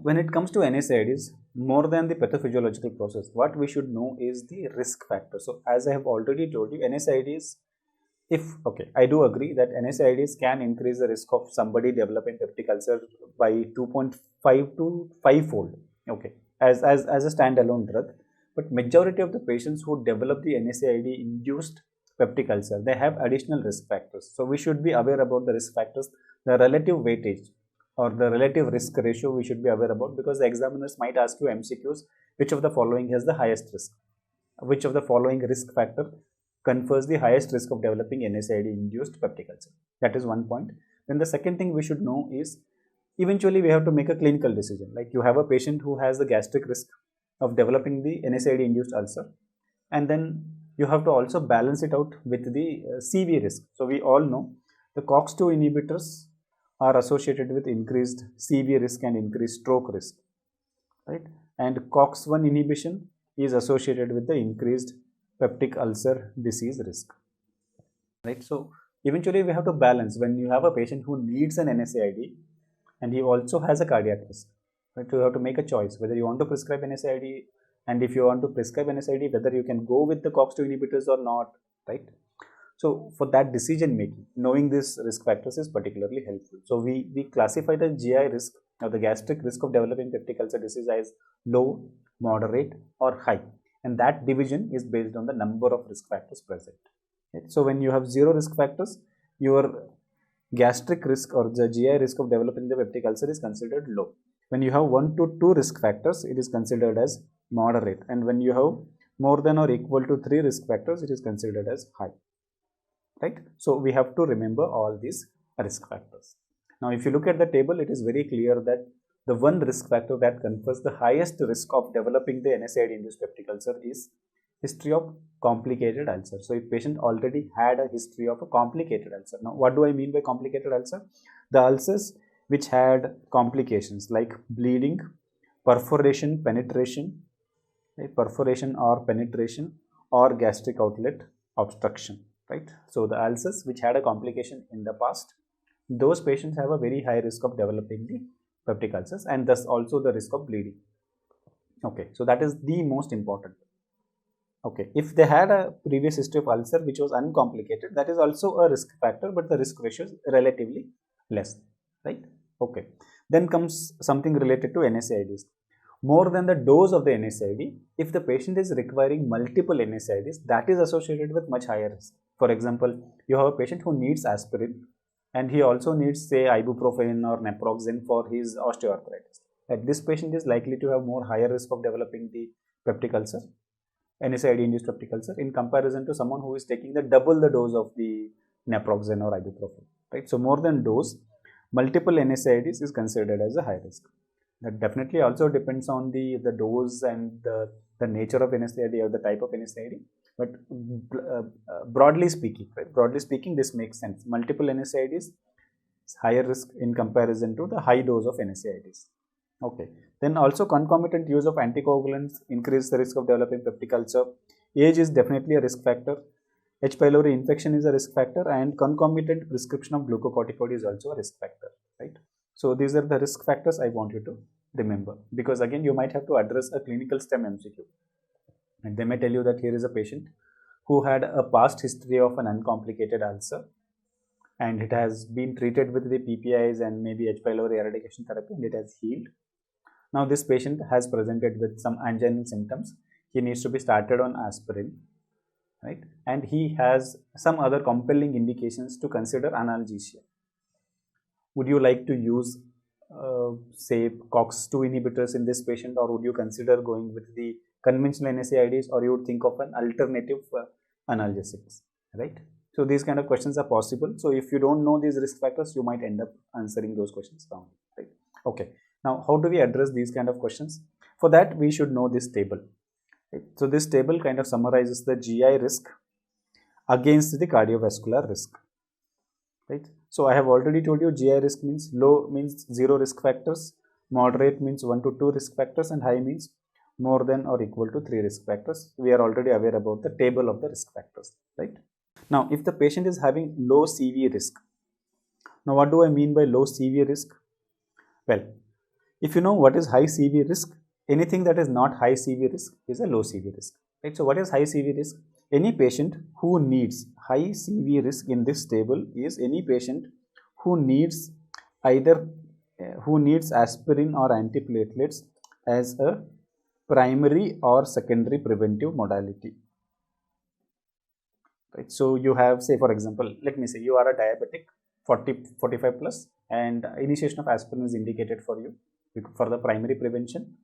when it comes to NSAIDs, more than the pathophysiological process, what we should know is the risk factor. So as I have already told you, NSAIDs, I do agree that NSAIDs can increase the risk of somebody developing peptic ulcer by 2.5 to 5-fold, okay, as a standalone drug. But majority of the patients who develop the NSAID induced peptic ulcer, they have additional risk factors. So we should be aware about the risk factors, the relative weightage or the relative risk ratio we should be aware about, because the examiners might ask you MCQs, which of the following has the highest risk, which of the following risk factor confers the highest risk of developing NSAID induced peptic ulcer. That is one point. Then the second thing we should know is, eventually we have to make a clinical decision. Like you have a patient who has the gastric risk of developing the NSAID induced ulcer, and then you have to also balance it out with the CV risk. So we all know the COX-2 inhibitors are associated with increased CV risk and increased stroke risk, right? And COX-1 inhibition is associated with the increased peptic ulcer disease risk, right? So eventually we have to balance when you have a patient who needs an NSAID and he also has a cardiac risk, right? So you have to make a choice whether you want to prescribe NSAID, and if you want to prescribe NSAID, whether you can go with the COX-2 inhibitors or not, right? So for that decision making, knowing these risk factors is particularly helpful. So we classify the GI risk or the gastric risk of developing peptic ulcer disease as low, moderate or high, and that division is based on the number of risk factors present. Right? So when you have 0 risk factors, your gastric risk or the GI risk of developing the peptic ulcer is considered low. When you have 1 to 2 risk factors, it is considered as moderate, and when you have more than or equal to 3 risk factors, it is considered as high, right? So we have to remember all these risk factors. Now if you look at the table, it is very clear that the one risk factor that confers the highest risk of developing the NSAID induced peptic ulcer is history of complicated ulcer. So if patient already had a history of a complicated ulcer. Now what do I mean by complicated ulcer? The ulcers which had complications like bleeding, perforation, penetration, right? Perforation or penetration, or gastric outlet obstruction, right? So the ulcers which had a complication in the past, those patients have a very high risk of developing the peptic ulcers, and thus also the risk of bleeding. Okay, so that is the most important. Okay, if they had a previous history of ulcer which was uncomplicated, that is also a risk factor, but the risk ratio is relatively less, right? Okay, then comes something related to NSAIDs. More than the dose of the NSAID, if the patient is requiring multiple NSAIDs, that is associated with much higher risk. For example, you have a patient who needs aspirin and he also needs, say, ibuprofen or naproxen for his osteoarthritis. Like this patient is likely to have more higher risk of developing the peptic ulcer, NSAID induced peptic ulcer, in comparison to someone who is taking the double the dose of the naproxen or ibuprofen, right? So more than dose, multiple NSAIDs is considered as a high risk. That definitely also depends on the dose and the nature of NSAID or the type of NSAID. But broadly speaking, right? Broadly speaking, this makes sense. Multiple NSAIDs is higher risk in comparison to the high dose of NSAIDs. Okay. Then also concomitant use of anticoagulants increase the risk of developing peptic ulcer. Age is definitely a risk factor. H. pylori infection is a risk factor, and concomitant prescription of glucocorticoid is also a risk factor, right? So these are the risk factors I want you to remember, because again you might have to address a clinical STEM MCQ, and they may tell you that here is a patient who had a past history of an uncomplicated ulcer and it has been treated with the PPIs and maybe H. pylori eradication therapy and it has healed. Now this patient has presented with some anginal symptoms. He needs to be started on aspirin, right? And he has some other compelling indications to consider analgesia. Would you like to use say COX-2 inhibitors in this patient, or would you consider going with the conventional NSAIDs, or you would think of an alternative analgesics, right? So these kind of questions are possible. So if you don't know these risk factors, you might end up answering those questions wrong, right? Okay, now how do we address these kind of questions? For that we should know this table, right? So this table kind of summarizes the GI risk against the cardiovascular risk, right? So I have already told you GI risk means low means 0 risk factors, moderate means 1 to 2 risk factors, and high means more than or equal to 3 risk factors. We are already aware about the table of the risk factors, right? Now if the patient is having low CV risk, now what do I mean by low CV risk? Well, If you know what is high CV risk, anything that is not high CV risk is a low CV risk, right? So what is high CV risk? Any patient who needs high CV risk in this table is any patient who needs either who needs aspirin or antiplatelets as a primary or secondary preventive modality, right? So you have, say for example, let me say you are a diabetic 45 plus and initiation of aspirin is indicated for you for the primary prevention.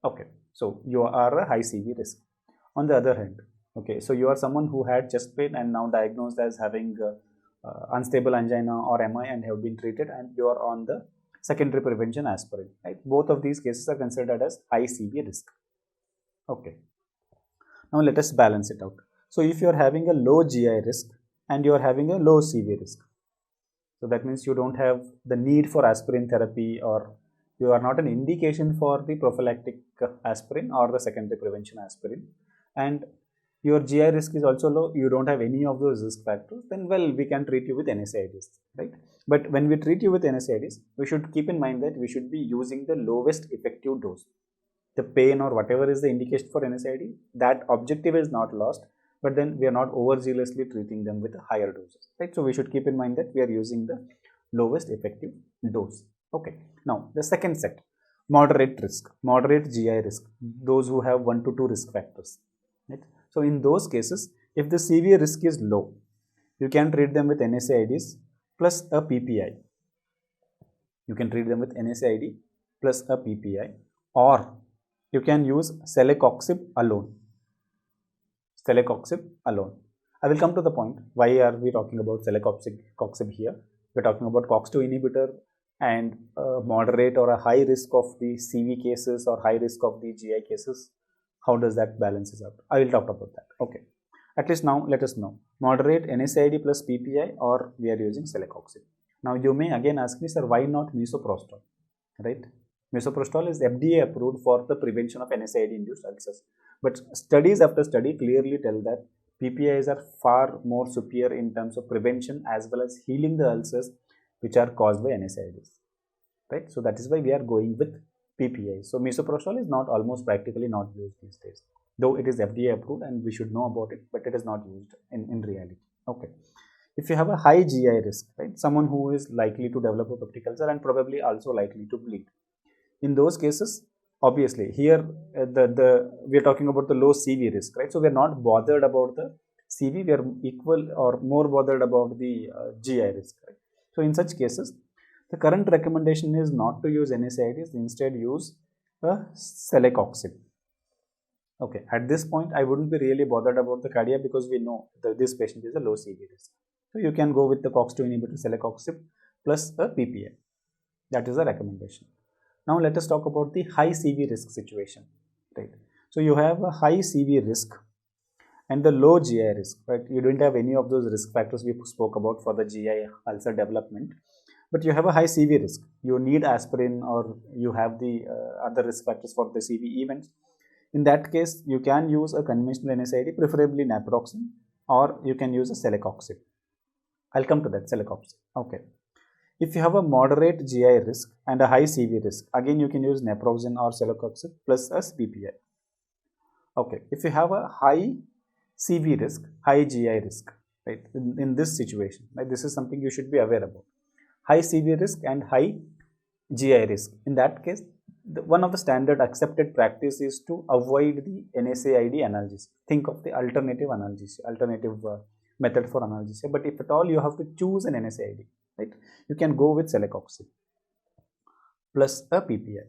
Okay, so you are a high CV risk. On the other hand, okay, so you are someone who had chest pain and now diagnosed as having unstable angina or MI and have been treated, and you are on the secondary prevention aspirin, right? Both of these cases are considered as high CV risk. Okay, now let us balance it out. So if you are having a low GI risk and you are having a low CV risk, so that means you don't have the need for aspirin therapy, or you are not an indication for the prophylactic aspirin or the secondary prevention aspirin, and your GI risk is also low, you don't have any of those risk factors, then well, we can treat you with NSAIDs, right? But when we treat you with NSAIDs, we should keep in mind that we should be using the lowest effective dose. The pain or whatever is the indication for NSAID, that objective is not lost, but then we are not overzealously treating them with higher doses, right? So we should keep in mind that we are using the lowest effective dose. Okay, now the second set, moderate risk, moderate GI risk, those who have 1 to 2 risk factors, right? So in those cases, if the CV risk is low, you can treat them with NSAIDs plus a PPI. You can treat them with NSAID plus a PPI, or you can use celecoxib alone. Celecoxib alone. I will come to the point. Why are we talking about celecoxib here? We're talking about COX-2 inhibitor and moderate or a high risk of the CV cases or high risk of the GI cases. How does that balances out? I will talk about that. Okay. At least now let us know. Moderate NSAID plus PPI, or we are using celecoxib. Now you may again ask me, sir, why not misoprostol? Right? Misoprostol is FDA approved for the prevention of NSAID induced ulcers. But studies after study clearly tell that PPIs are far more superior in terms of prevention as well as healing the ulcers which are caused by NSAIDs. Right? So that is why we are going with PPI. So misoprostol is not almost practically not used these days, though it is FDA approved and we should know about it, but it is not used in reality. Okay. If you have a high GI risk, right, someone who is likely to develop a peptic ulcer and probably also likely to bleed, in those cases, obviously here we are talking about the low CV risk, right? So we are not bothered about the CV, we are equal or more bothered about the GI risk, right? So in such cases, the current recommendation is not to use NSAIDs, instead use a celecoxib. Okay, at this point, I wouldn't be really bothered about the cardia because we know that this patient is a low CV risk. So you can go with the COX-2 inhibitor celecoxib plus a PPI. That is the recommendation. Now let us talk about the high CV risk situation, right? So you have a high CV risk and the low GI risk, right? You don't have any of those risk factors we spoke about for the GI ulcer development, but you have a high CV risk. You need aspirin or you have the other risk factors for the CV events. In that case, you can use a conventional NSAID, preferably naproxen, or you can use a celecoxib. I'll come to that, celecoxib. Okay. If you have a moderate GI risk and a high CV risk, again you can use naproxen or celecoxib plus a PPI. Okay. If you have a high CV risk, high GI risk, right? In this situation, right? This is something you should be aware about. High CV risk and high GI risk. In that case, one of the standard accepted practice is to avoid the NSAID analgesia. Think of the alternative analgesia, alternative method for analgesia. But if at all you have to choose an NSAID, right, you can go with celecoxib plus a PPI.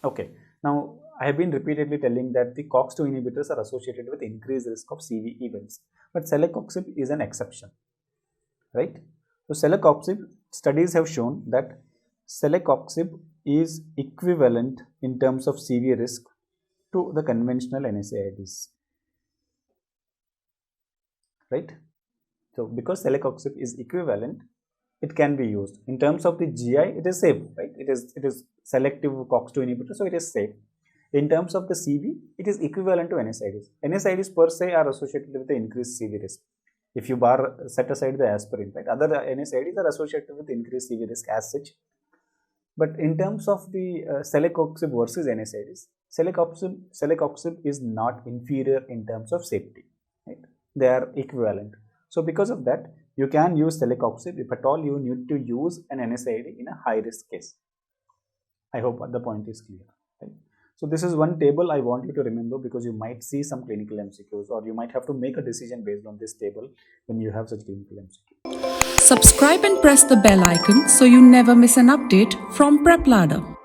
Okay. Now, I have been repeatedly telling that the COX-2 inhibitors are associated with increased risk of CV events, but celecoxib is an exception, right? So, celecoxib studies have shown that celecoxib is equivalent in terms of CV risk to the conventional NSAIDs, right? So, because celecoxib is equivalent, it can be used. In terms of the GI, it is safe, right? It is selective COX-2 inhibitor, so it is safe. In terms of the CV, it is equivalent to NSAIDs. NSAIDs per se are associated with the increased CV risk. If you set aside the aspirin, right? Other NSAIDs are associated with increased CV risk as such. But in terms of the celecoxib versus NSAIDs, celecoxib is not inferior in terms of safety. Right? They are equivalent. So because of that, you can use celecoxib if at all you need to use an NSAID in a high risk case. I hope the point is clear. Right? So this is one table I want you to remember, because you might see some clinical MCQs, or you might have to make a decision based on this table when you have such clinical MCQ. Subscribe and press the bell icon so you never miss an update from PrepLadder.